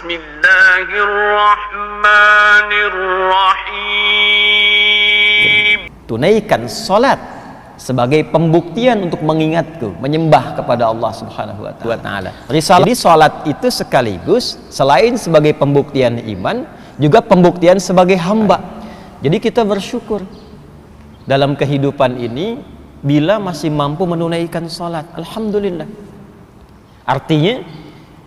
Bismillahirrahmanirrahim. Tunaikan salat sebagai pembuktian untuk mengingatku, menyembah kepada Allah Subhanahu wa taala. Risalah di salat itu sekaligus selain sebagai pembuktian iman, juga pembuktian sebagai hamba. Jadi kita bersyukur dalam kehidupan ini bila masih mampu menunaikan salat. Alhamdulillah. Artinya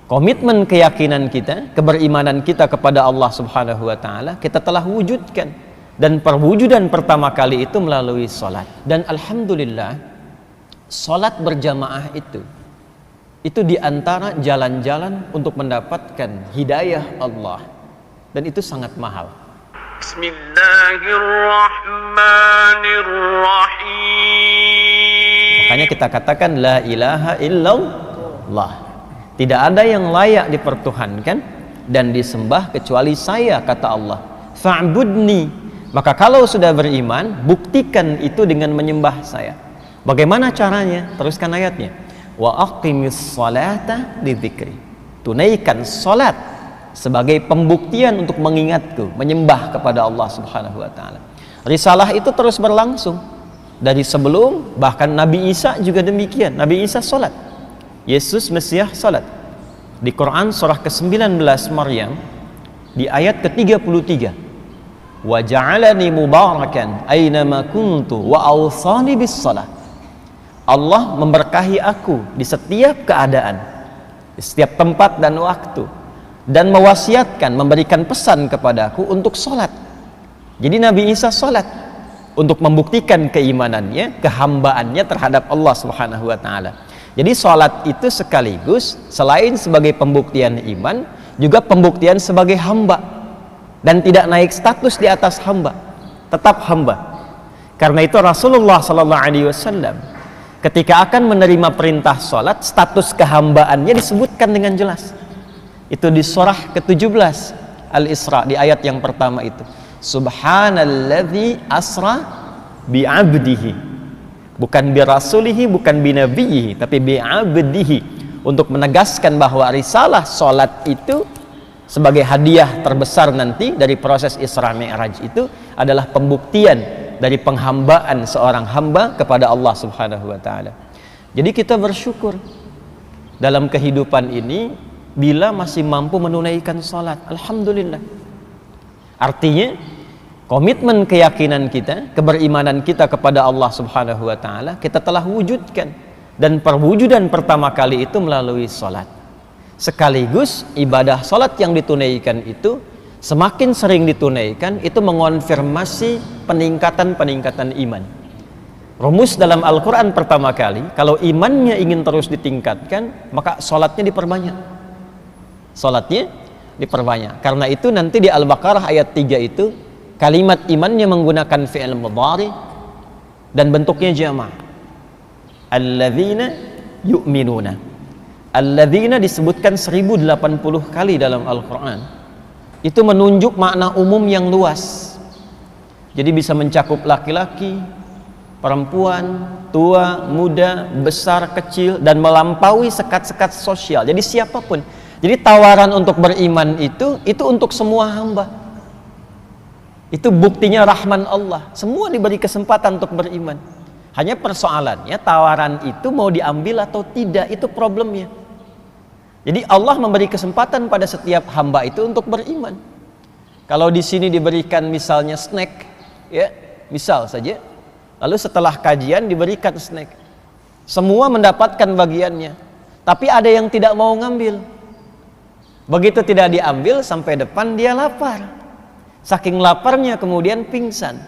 komitmen keyakinan kita, keberimanan kita kepada Allah Subhanahu wa taala kita telah wujudkan, dan perwujudan pertama kali itu melalui salat. Dan alhamdulillah salat berjamaah itu diantara jalan-jalan untuk mendapatkan hidayah Allah, dan itu sangat mahal. Bismillahirrahmanirrahim. Makanya kita katakan la ilaha illallah. Tidak ada yang layak dipertuhankan dan disembah kecuali saya, kata Allah. Fa'budni. Maka kalau sudah beriman, buktikan itu dengan menyembah saya. Bagaimana caranya? Teruskan ayatnya. Wa aqimis salata lidzikri. Tunaikan salat sebagai pembuktian untuk mengingatku, menyembah kepada Allah Subhanahu wa taala. Risalah itu terus berlangsung dari sebelum, bahkan Nabi Isa juga demikian. Nabi Isa salat. Yesus Mesias salat. Di Quran surah ke-19 Maryam di ayat ke-33, wa ja'alani mubarakan aynama kuntu wa awsani bis salat. Allah memberkahi aku di setiap keadaan, di setiap tempat dan waktu, dan mewasiatkan, memberikan pesan kepadaku untuk salat. Jadi Nabi Isa salat untuk membuktikan keimanannya, kehambaannya terhadap Allah Subhanahu wa taala. Jadi salat itu sekaligus selain sebagai pembuktian iman, juga pembuktian sebagai hamba, dan tidak naik status di atas hamba, tetap hamba. Karena itu Rasulullah SAW ketika akan menerima perintah salat, status kehambaannya disebutkan dengan jelas. Itu di surah ke-17 Al-Isra, di ayat yang pertama itu. Subhanalladzi asra bi'abdihi. Bukan birasulihi, bukan binabiyihi, tapi bi'abdihi, untuk menegaskan bahwa risalah salat itu sebagai hadiah terbesar nanti dari proses Isra Mi'raj itu adalah pembuktian dari penghambaan seorang hamba kepada Allah Subhanahu wa taala. Jadi kita bersyukur dalam kehidupan ini bila masih mampu menunaikan salat. Alhamdulillah. Artinya komitmen keyakinan kita, keberimanan kita kepada Allah Subhanahu wa taala kita telah wujudkan, dan perwujudan pertama kali itu melalui salat. Sekaligus ibadah salat yang ditunaikan itu semakin sering ditunaikan, itu mengonfirmasi peningkatan iman. Rumus dalam Al-Quran pertama kali, kalau imannya ingin terus ditingkatkan, maka salatnya diperbanyak. Salatnya diperbanyak. Karena itu nanti di Al-Baqarah ayat 3 itu kalimat imannya menggunakan fi'il mudhari dan bentuknya jama'. Alladzina yu'minuna. Alladzina disebutkan 1080 kali dalam Al-Quran. Itu menunjuk makna umum yang luas. Jadi bisa mencakup laki-laki, perempuan, tua, muda, besar, kecil, dan melampaui sekat-sekat sosial. Jadi siapapun. Jadi tawaran untuk beriman itu untuk semua hamba. Itu buktinya rahman Allah. Semua diberi kesempatan untuk beriman. Hanya persoalannya tawaran itu mau diambil atau tidak, itu problemnya. Jadi Allah memberi kesempatan pada setiap hamba itu untuk beriman. Kalau di sini diberikan misalnya snack, ya, misal saja. Lalu setelah kajian diberikan snack. Semua mendapatkan bagiannya. Tapi ada yang tidak mau ngambil. Begitu tidak diambil, sampai depan dia lapar. Saking laparnya kemudian pingsan.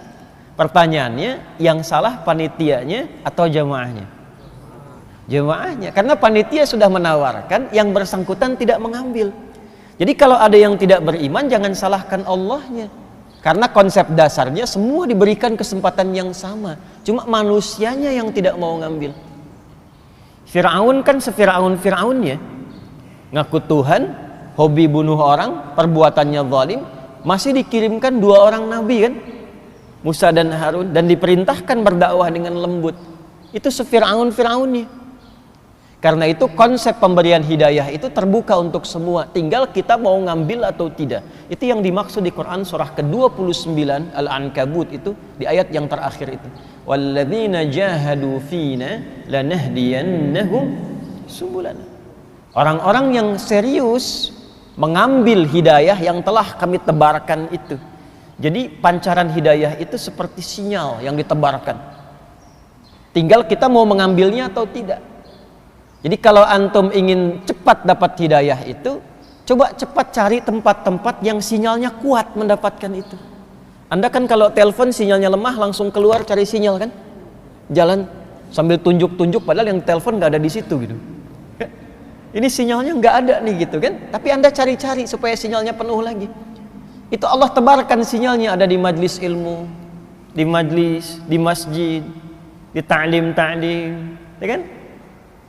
Pertanyaannya, yang salah panitianya atau jamaahnya? Jamaahnya, karena panitia sudah menawarkan, yang bersangkutan tidak mengambil. Jadi kalau ada yang tidak beriman, jangan salahkan Allahnya. Karena konsep dasarnya semua diberikan kesempatan yang sama, cuma manusianya yang tidak mau ngambil. Fir'aun kan se-Fir'aun-Fir'aunnya, ngaku Tuhan, hobi bunuh orang, perbuatannya zalim, masih dikirimkan 2 orang nabi kan, Musa dan Harun, dan diperintahkan berdakwah dengan lembut. Itu se-Fir'aun-Fir'aunnya. Karena itu konsep pemberian hidayah itu terbuka untuk semua, tinggal kita mau ngambil atau tidak. Itu yang dimaksud di Quran surah ke-29 Al-Ankabut itu, di ayat yang terakhir itu. Walladzina jahadu fina lanahdiyannahum subulana. Orang-orang yang serius mengambil hidayah yang telah kami tebarkan itu. Jadi pancaran hidayah itu seperti sinyal yang ditebarkan. Tinggal kita mau mengambilnya atau tidak. Jadi kalau antum ingin cepat dapat hidayah itu, coba cepat cari tempat-tempat yang sinyalnya kuat mendapatkan itu. Anda kan kalau telepon sinyalnya lemah langsung keluar cari sinyal kan? Jalan sambil tunjuk-tunjuk padahal yang telepon nggak ada di situ gitu. Ini sinyalnya nggak ada nih gitu kan? Tapi Anda cari-cari supaya sinyalnya penuh lagi. Itu Allah tebarkan sinyalnya, ada di majlis ilmu, di majlis, di masjid, di ta'lim, ya kan?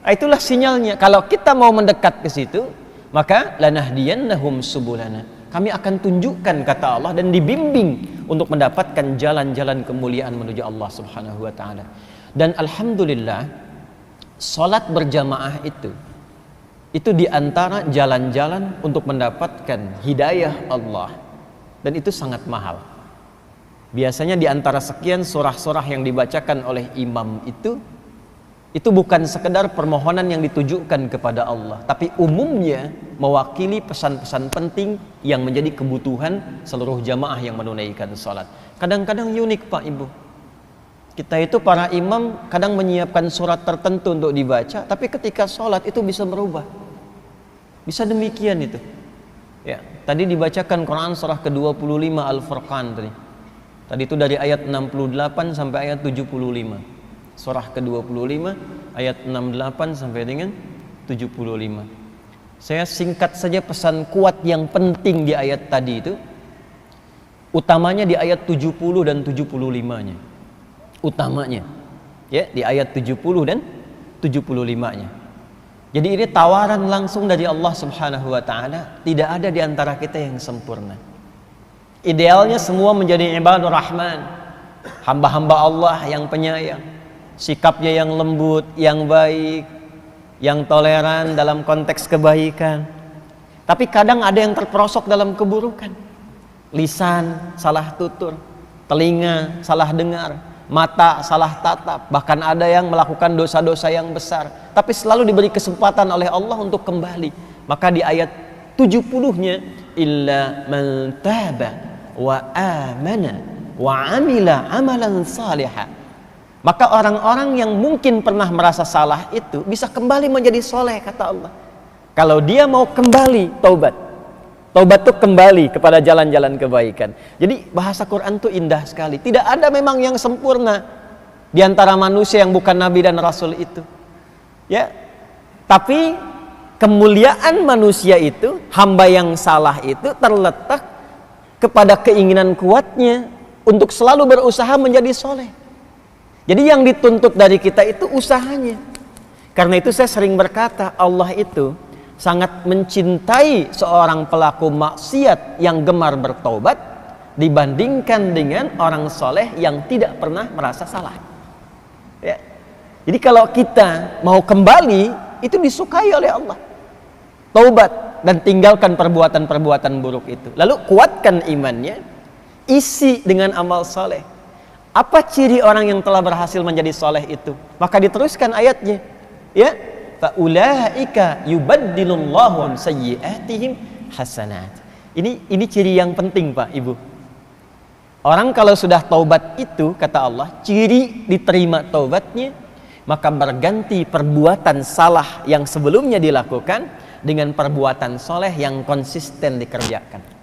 Itulah sinyalnya. Kalau kita mau mendekat ke situ, maka lanahdiyannahum subulana. Kami akan tunjukkan, kata Allah, dan dibimbing untuk mendapatkan jalan-jalan kemuliaan menuju Allah Subhanahu wa taala. Dan alhamdulillah, salat berjamaah itu di antara jalan-jalan untuk mendapatkan hidayah Allah. Dan itu sangat mahal. Biasanya di antara sekian surah-surah yang dibacakan oleh imam itu bukan sekedar permohonan yang ditujukan kepada Allah, tapi umumnya mewakili pesan-pesan penting yang menjadi kebutuhan seluruh jamaah yang menunaikan salat. Kadang-kadang unik Pak Ibu, kita itu para imam kadang menyiapkan surat tertentu untuk dibaca, tapi ketika salat itu bisa berubah. Bisa demikian itu. Ya, tadi dibacakan Quran surah ke-25 Al-Furqan tadi. Tadi itu dari ayat 68 sampai ayat 75. Surah ke-25 ayat 68 sampai dengan 75. Saya singkat saja pesan kuat yang penting di ayat tadi itu. Utamanya di ayat 70 dan 75-nya. Utamanya. Ya, di ayat 70 dan 75-nya. Jadi ini tawaran langsung dari Allah Subhanahu wa taala, tidak ada di antara kita yang sempurna. Idealnya semua menjadi ibadur rahman, hamba-hamba Allah yang penyayang, sikapnya yang lembut, yang baik, yang toleran dalam konteks kebaikan. Tapi kadang ada yang terperosok dalam keburukan. Lisan salah tutur, telinga salah dengar, mata salah tatap, bahkan ada yang melakukan dosa-dosa yang besar, tapi selalu diberi kesempatan oleh Allah untuk kembali. Maka di ayat 70-nya, illa man taba wa amana wa amila amalan salihah. Maka orang-orang yang mungkin pernah merasa salah itu bisa kembali menjadi soleh, kata Allah. Kalau dia mau kembali taubat. Taubat itu kembali kepada jalan-jalan kebaikan. Jadi bahasa Quran itu indah sekali. Tidak ada memang yang sempurna di antara manusia yang bukan nabi dan rasul itu. Ya. Tapi kemuliaan manusia itu, hamba yang salah itu terletak kepada keinginan kuatnya untuk selalu berusaha menjadi soleh. Jadi yang dituntut dari kita itu usahanya. Karena itu saya sering berkata, Allah itu sangat mencintai seorang pelaku maksiat yang gemar bertaubat dibandingkan dengan orang soleh yang tidak pernah merasa salah. Ya. Jadi kalau kita mau kembali, itu disukai oleh Allah. Taubat dan tinggalkan perbuatan-perbuatan buruk itu. Lalu kuatkan imannya, isi dengan amal soleh. Apa ciri orang yang telah berhasil menjadi soleh itu? Maka diteruskan ayatnya, ya, faulaika yubaddilullahu sayyi'atihim hasanat. Ini ciri yang penting Pak Ibu. Orang kalau sudah taubat itu, kata Allah, ciri diterima taubatnya, maka berganti perbuatan salah yang sebelumnya dilakukan dengan perbuatan soleh yang konsisten dikerjakan.